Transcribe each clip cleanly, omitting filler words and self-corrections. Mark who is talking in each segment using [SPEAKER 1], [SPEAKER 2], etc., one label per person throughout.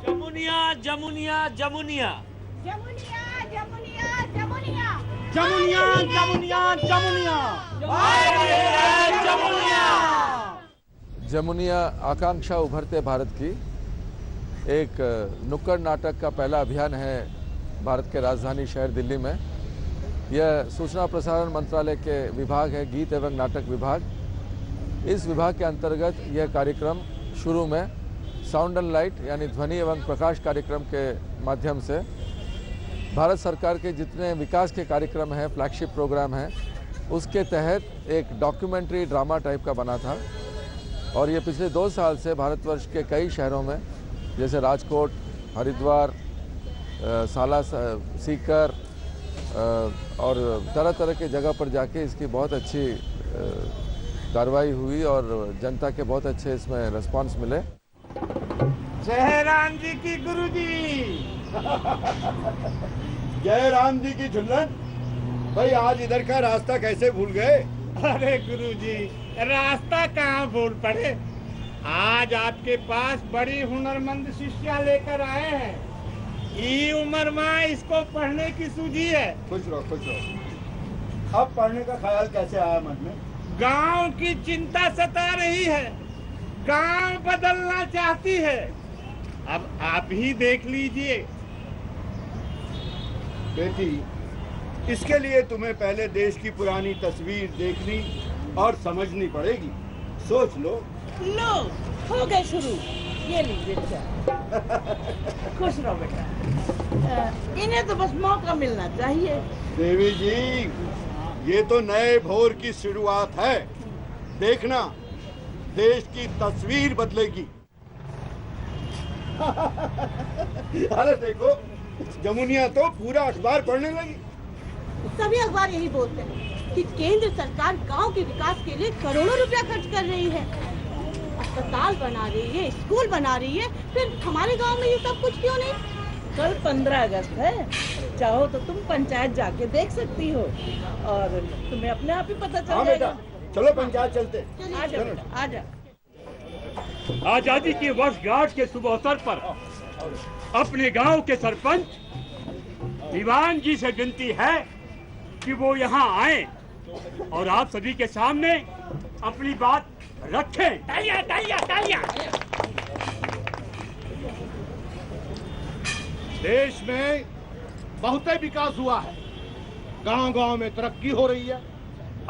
[SPEAKER 1] जमुनिया जमुनिया जमुनिया
[SPEAKER 2] जमुनिया जमुनिया जमुनिया
[SPEAKER 3] जमुनिया जमुनिया जमुनिया
[SPEAKER 1] जमुनिया।
[SPEAKER 4] जमुनिया आकांक्षा उभरते भारत की एक नुक्कड़ नाटक का पहला अभियान है भारत के राजधानी शहर दिल्ली में। यह सूचना प्रसारण मंत्रालय के विभाग है, गीत एवं नाटक विभाग। इस विभाग के अंतर्गत यह कार्यक्रम शुरू में साउंड एंड लाइट यानी ध्वनि एवं प्रकाश कार्यक्रम के माध्यम से भारत सरकार के जितने विकास के कार्यक्रम हैं, फ्लैगशिप प्रोग्राम हैं, उसके तहत एक डॉक्यूमेंट्री ड्रामा टाइप का बना था। और ये पिछले 2 साल से भारतवर्ष के कई शहरों में जैसे राजकोट, हरिद्वार, साला सीकर और तरह तरह के जगह पर जाके इसकी बहुत अच्छी कार्रवाई हुई और जनता के बहुत अच्छे इसमें रिस्पांस मिले।
[SPEAKER 3] जय राम जी की गुरुजी।
[SPEAKER 5] जय राम जी की झुल्लन। भाई आज इधर का रास्ता कैसे भूल गए?
[SPEAKER 3] अरे गुरुजी, रास्ता कहाँ भूल पड़े। आज आपके पास बड़ी हुनरमंद शिष्या लेकर आए हैं। ई उम्र में इसको पढ़ने की सूझी है।
[SPEAKER 5] खुश रहो खुश रहो। अब पढ़ने का ख्याल कैसे आया मन में?
[SPEAKER 3] गांव की चिंता सता रही है, गांव बदलना चाहती है। अब आप ही देख लीजिए।
[SPEAKER 5] बेटी, इसके लिए तुम्हें पहले देश की पुरानी तस्वीर देखनी और समझनी पड़ेगी। सोच लो।
[SPEAKER 2] लो हो गए शुरू। ये लीजिए चाय। खुश रहो बेटा। इन्हें तो बस मौका मिलना चाहिए।
[SPEAKER 5] देवी जी, ये तो नए भोर की शुरुआत है। देखना, देश की तस्वीर बदलेगी। अरे देखो, जमुनिया तो पूरा अखबार पढ़ने लगी।
[SPEAKER 2] सभी अखबार यही बोलते हैं कि केंद्र सरकार गांव के विकास के लिए करोड़ों रुपया खर्च कर रही है, अस्पताल बना रही है, स्कूल बना रही है। फिर हमारे गांव में ये सब कुछ क्यों नहीं?
[SPEAKER 6] कल 15 अगस्त है, चाहो तो तुम पंचायत जाके देख सकती हो और तुम्हें अपने आप ही पता चल
[SPEAKER 5] हाँ
[SPEAKER 6] जाएगा।
[SPEAKER 5] बेटा, चलो पंचायत चलते।
[SPEAKER 6] आजा बेटा, आजा।
[SPEAKER 7] आजादी की वर्षगांठ के शुभ अवसर पर अपने गांव के सरपंच दीवान जी से विनती है कि वो यहाँ आए और आप सभी के सामने अपनी बात रखें। तालियां तालियां तालियां।
[SPEAKER 5] देश में बहुत ही विकास हुआ है, गांव-गांव में तरक्की हो रही है।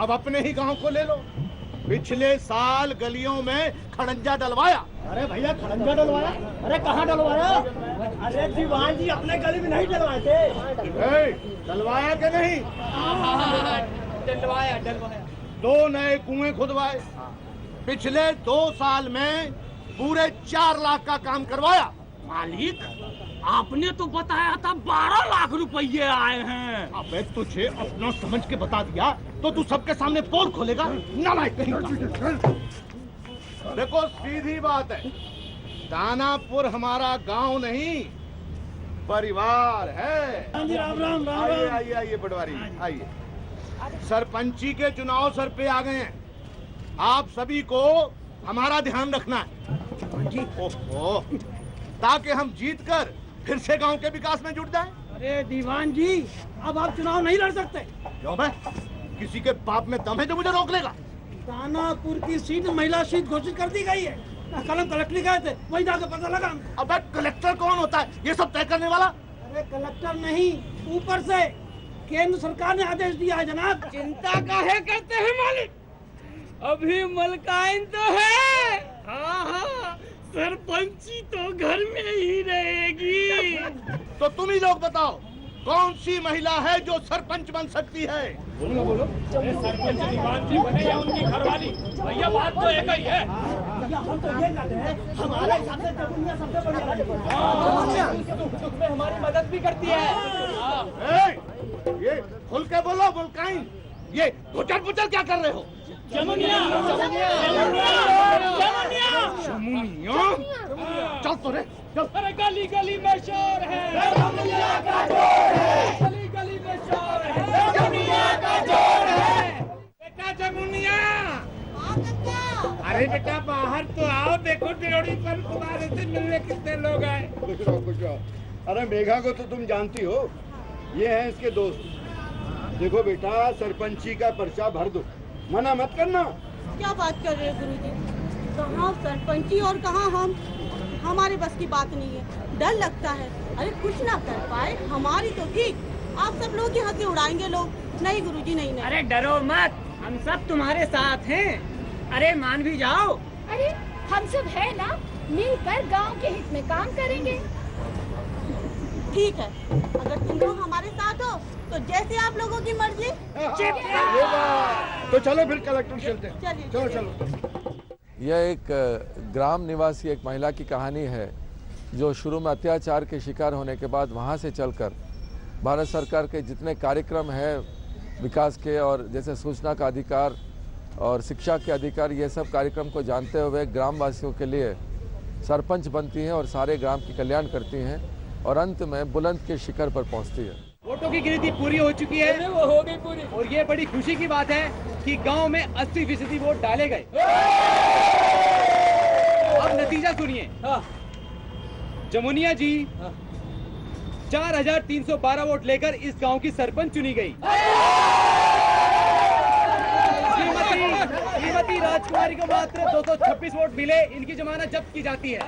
[SPEAKER 5] अब अपने ही गांव को ले लो। पिछले साल गलियों में खड़ंजा डलवाया।
[SPEAKER 3] अरे भैया, खड़ंजा डलवाया? अरे कहाँ डलवाया? अरे दीवान जी अपने गली में नहीं डलवाए थे।
[SPEAKER 5] डलवाया कि नहीं?
[SPEAKER 3] डलवाया।
[SPEAKER 5] 2 नए कुएं खुदवाए। पिछले 2 साल में पूरे 4 लाख का काम करवाया।
[SPEAKER 7] मालिक, आपने तो बताया था 12 लाख रुपये आए हैं।
[SPEAKER 5] अबे तुझे अपना समझ के बता दिया तो तू सबके सामने पोल खोलेगा? नालायक कहीं का। देखो, सीधी बात है, दानापुर हमारा गांव नहीं, परिवार है।
[SPEAKER 3] राम राम राम।
[SPEAKER 5] आइए आइए आइए पटवारी, आइए। सरपंची के चुनाव सर पे आ गए हैं। आप सभी को हमारा ध्यान रखना है। ओहो, ताकि हम जीत कर फिर से गांव के विकास में जुट जाएं।
[SPEAKER 3] अरे दीवान जी, अब आप चुनाव नहीं लड़ सकते।
[SPEAKER 5] क्यों बे? किसी के पाप में दम है जो मुझे रोक लेगा?
[SPEAKER 3] दानापुर की सीट महिला सीट घोषित कर दी गई है। कल कलेक्टर गए थे, वही जाकर पता लगा।
[SPEAKER 5] अबे कलेक्टर कौन होता है ये सब तय करने वाला?
[SPEAKER 3] अरे कलेक्टर नहीं, ऊपर से केंद्र सरकार ने आदेश दिया है जनाब।
[SPEAKER 7] चिंता काहे करते हैं मालिक, अभी मलकाइन तो है। हाँ हाँ, सरपंची तो घर में ही रहेगी।
[SPEAKER 5] तो तुम ही लोग बताओ, कौन सी महिला है जो सरपंच बन सकती है?
[SPEAKER 7] बोलो बोलो। सरपंच दीवान जी बने या उनकी घरवाली, भैया बात तो एक ही है।
[SPEAKER 3] हम तो ये कहते हैं, हमारे हिसाब से जमुनिया सबसे बढ़िया हमारी मदद भी करती है।
[SPEAKER 5] ये खुल के बोलो मुल्काइन, ये पुचल पुचल क्या कर रहे हो?
[SPEAKER 3] जमुनिया
[SPEAKER 5] चल तो रे, चल।
[SPEAKER 7] अरे गली गली में शोर है, गली गली में शोर है,
[SPEAKER 3] जमुनिया का जोर है।
[SPEAKER 7] बेटा जमुनिया,
[SPEAKER 3] अरे बेटा बाहर तो आओ, देखो ड्योढ़ी पर तुम्हारे से मिलने कितने लोग आए।
[SPEAKER 5] खुश रहो खुश रहो। अरे मेघा को तो तुम जानती हो, ये हैं इसके दोस्त। देखो बेटा, सरपंची का पर्चा भर दो, मना मत करना।
[SPEAKER 2] क्या बात कर रहे हैं गुरुजी? कहाँ सरपंची और कहाँ हम? हमारे बस की बात नहीं है, डर लगता है। अरे कुछ ना कर पाए हमारी तो ठीक, आप सब लोग यहाँ से उड़ाएंगे लोग। नहीं गुरुजी, नहीं नहीं।
[SPEAKER 1] अरे डरो मत, हम सब तुम्हारे साथ हैं। अरे मान भी जाओ।
[SPEAKER 8] अरे हम सब है ना, मिलकर गांव के हित में काम करेंगे।
[SPEAKER 2] ठीक है, अगर तुम लोग हमारे साथ हो तो जैसे आप लोगों की मर्जी।
[SPEAKER 5] तो चलो फिर कलेक्टर चलते हैं।
[SPEAKER 2] चलिए
[SPEAKER 5] चलो
[SPEAKER 2] चलिए।
[SPEAKER 5] चलो।
[SPEAKER 4] यह एक ग्राम निवासी एक महिला की कहानी है जो शुरू में अत्याचार के शिकार होने के बाद वहाँ से चलकर भारत सरकार के जितने कार्यक्रम हैं विकास के, और जैसे सूचना का अधिकार और शिक्षा के अधिकार, ये सब कार्यक्रम को जानते हुए ग्रामवासियों के लिए सरपंच बनती हैं और सारे ग्राम की कल्याण करती हैं और अंत में बुलंद के शिखर पर पहुंचती है।
[SPEAKER 9] वोटों की गिनती पूरी हो चुकी है।
[SPEAKER 1] वो हो गई पूरी।
[SPEAKER 9] और ये बड़ी खुशी की बात है कि गांव में 80% वोट डाले गए। अब नतीजा सुनिए। जमुनिया जी 4312 वोट लेकर इस गांव की सरपंच चुनी गई। श्रीमती राजकुमारी को मात्र 226 वोट मिले, इनकी जमानत जब्त की जाती है।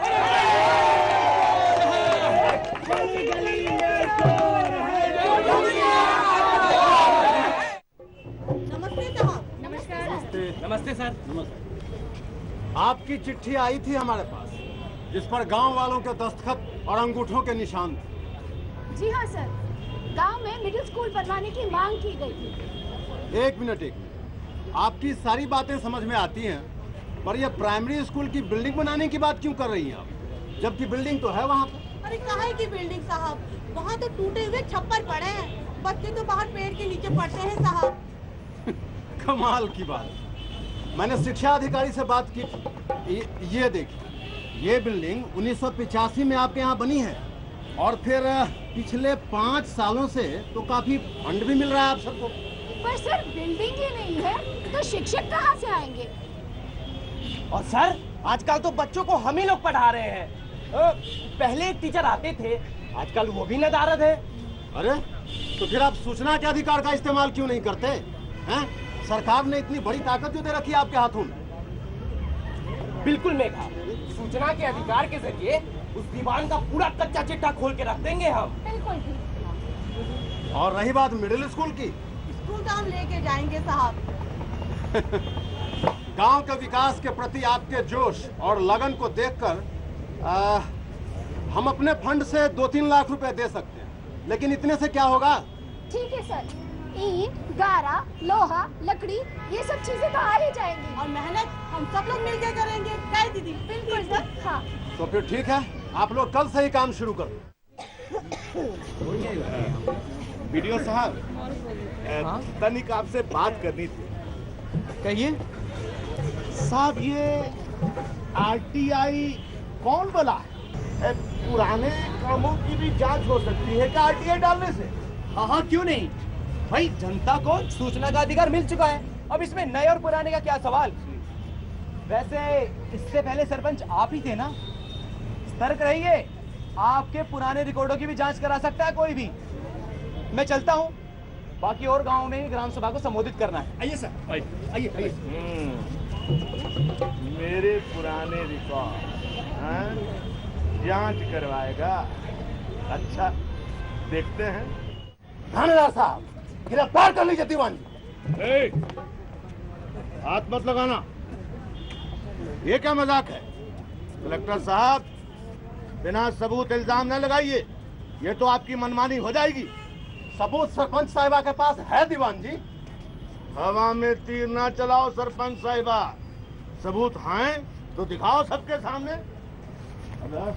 [SPEAKER 2] नमस्ते साहब।
[SPEAKER 9] नमस्ते सर।
[SPEAKER 5] आपकी चिट्ठी आई थी हमारे पास, जिस पर गांव वालों के दस्तखत और अंगूठों के निशान थे।
[SPEAKER 8] जी हाँ सर, गांव में मिडिल स्कूल बनवाने की मांग की गई थी।
[SPEAKER 5] एक मिनट, आपकी सारी बातें समझ में आती हैं, पर यह प्राइमरी स्कूल की बिल्डिंग बनाने की बात क्यों कर रही हैं आप, जबकि बिल्डिंग तो है वहाँ पर।
[SPEAKER 2] अरे कहाँ की बिल्डिंग साहब, वहाँ तो टूटे हुए छप्पर पड़े हैं, बच्चे तो बाहर पेड़ के नीचे पड़ते हैं साहब।
[SPEAKER 5] कमाल की बात। मैंने शिक्षा अधिकारी से बात की थी। ये देखिए, ये बिल्डिंग 1985 में आपके यहाँ बनी है, और फिर पिछले 5 सालों से तो काफी फंड भी मिल रहा है आप सबको।
[SPEAKER 8] पर सर बिल्डिंग ही नहीं है तो शिक्षक कहाँ से आएंगे?
[SPEAKER 9] और सर आजकल तो बच्चों को हम ही लोग पढ़ा रहे हैं। पहले एक टीचर आते थे, आजकल वो भी नदारद है।
[SPEAKER 5] अरे तो फिर आप सूचना के अधिकार का इस्तेमाल क्यों नहीं करते हैं? सरकार ने इतनी बड़ी ताकत जो दे रखी है आपके हाथों में।
[SPEAKER 9] बिल्कुल मेघा, सूचना के अधिकार के जरिए उस दीवान का पूरा कच्चा चिट्ठा खोल के रख देंगे हम।
[SPEAKER 8] बिल्कुल।
[SPEAKER 5] और रही बात मिडिल स्कूल की,
[SPEAKER 2] स्कूल तो हम लेके जाएंगे साहब।
[SPEAKER 5] गांव के विकास के प्रति आपके जोश और लगन को देखकर हम अपने फंड से 2-3 लाख रुपए दे सकते हैं, लेकिन इतने से क्या होगा?
[SPEAKER 8] ठीक है सर, ईंट, गारा, लोहा, लकड़ी, ये सब चीजें तो आ ही जाएंगी।
[SPEAKER 2] और मेहनत हम सब लोग मिलकर करेंगे, क्या दीदी?
[SPEAKER 8] बिल्कुल सर। हाँ
[SPEAKER 5] तो फिर ठीक है, आप लोग कल से ही काम शुरू करो।
[SPEAKER 3] वीडियो साहब, तनिक आपसे बात करनी थी।
[SPEAKER 9] कहिए
[SPEAKER 3] साहब, ये आरटीआई कौन बोला है? पुराने कामों की भी जांच हो सकती है क्या आरटीआई डालने से?
[SPEAKER 9] हाँ, क्यों नहीं भाई, जनता को सूचना का अधिकार मिल चुका है, अब इसमें नए और पुराने का क्या सवाल। वैसे इससे पहले सरपंच आप ही थे ना, सतर्क रहिए, आपके पुराने रिकॉर्डों की भी जांच करा सकता है कोई भी। मैं चलता हूँ, बाकी और गांव में ग्राम सभा को संबोधित करना है।
[SPEAKER 3] आइए सर, आइए। मेरे पुराने रिकॉर्ड जांच करवाएगा? अच्छा, देखते हैं।
[SPEAKER 5] थानेदार साहब, गिरफ्तार कर लीजिए दीवान जी।
[SPEAKER 3] हाथ मत लगाना, ये क्या मजाक है? कलेक्टर साहब, बिना सबूत इल्जाम न लगाइए, ये तो आपकी मनमानी हो जाएगी।
[SPEAKER 5] सबूत सरपंच साहिबा के पास है दीवान जी।
[SPEAKER 3] हवा में तीर ना चलाओ सरपंच साहिबा, सबूत हैं तो दिखाओ सबके सामने। अरे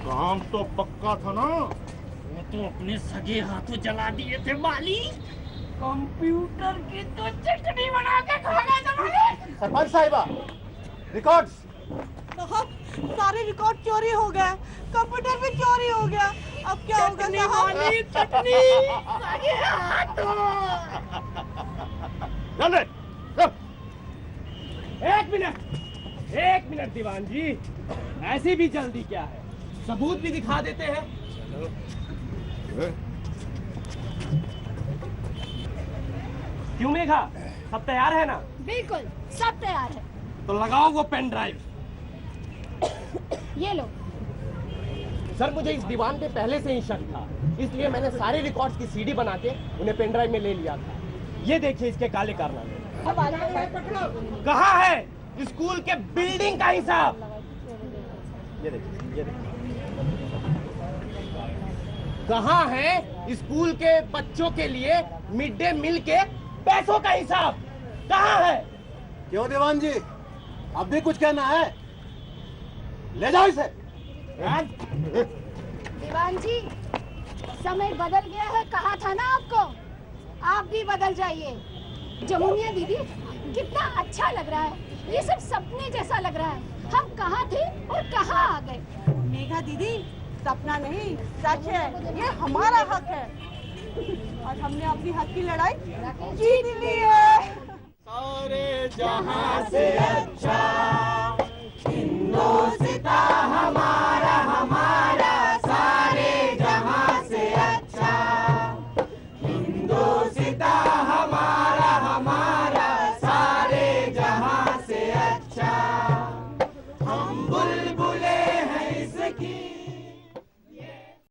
[SPEAKER 3] काम तो पक्का था ना?
[SPEAKER 1] वो तो अपने सगे हाथों जला दिए थे माली, कंप्यूटर की तो चटनी बना के खा गए थे।
[SPEAKER 5] सरपंच साहिबा, रिकॉर्ड्स।
[SPEAKER 2] साहब, सारे रिकॉर्ड चोरी हो गए, कंप्यूटर भी चोरी हो गया, अब क्या होगा साहब?
[SPEAKER 1] चटनी सगे हाथों।
[SPEAKER 3] चल रे, चल।
[SPEAKER 9] एक मिनट दीवान जी, ऐसी भी जल्दी क्या है, सबूत भी दिखा देते हैं। क्यों मेघा, सब तैयार है ना?
[SPEAKER 8] बिल्कुल सब तैयार है।
[SPEAKER 9] तो लगाओ वो पेन ड्राइव।
[SPEAKER 8] ये लो।
[SPEAKER 9] सर मुझे इस दीवान पे पहले से ही शक था, इसलिए मैंने सारे रिकॉर्ड्स की सीडी बना के उन्हें पेन ड्राइव में ले लिया था। ये देखिए इसके काले कारनामे। कहाँ है स्कूल के बिल्डिंग का हिसाब? ये देखिए, ये देखिए। कहाँ है स्कूल के बच्चों के लिए मिड डे मील के पैसों का हिसाब? कहाँ है?
[SPEAKER 5] क्यों दीवान जी, अब भी कुछ कहना है? ले जाओ इसे।
[SPEAKER 8] दीवान जी, समय बदल गया है, कहा था ना आपको। आप भी बदल जाइए। जमुनिया दीदी, कितना अच्छा लग रहा है, ये सब सपने जैसा लग रहा है। हम कहाँ थे और कहाँ आ गए।
[SPEAKER 2] मेघा दीदी, सपना नहीं सच है, ये हमारा हक है और हमने अपनी हक की लड़ाई जीत ली है।
[SPEAKER 3] सारे जहां से अच्छा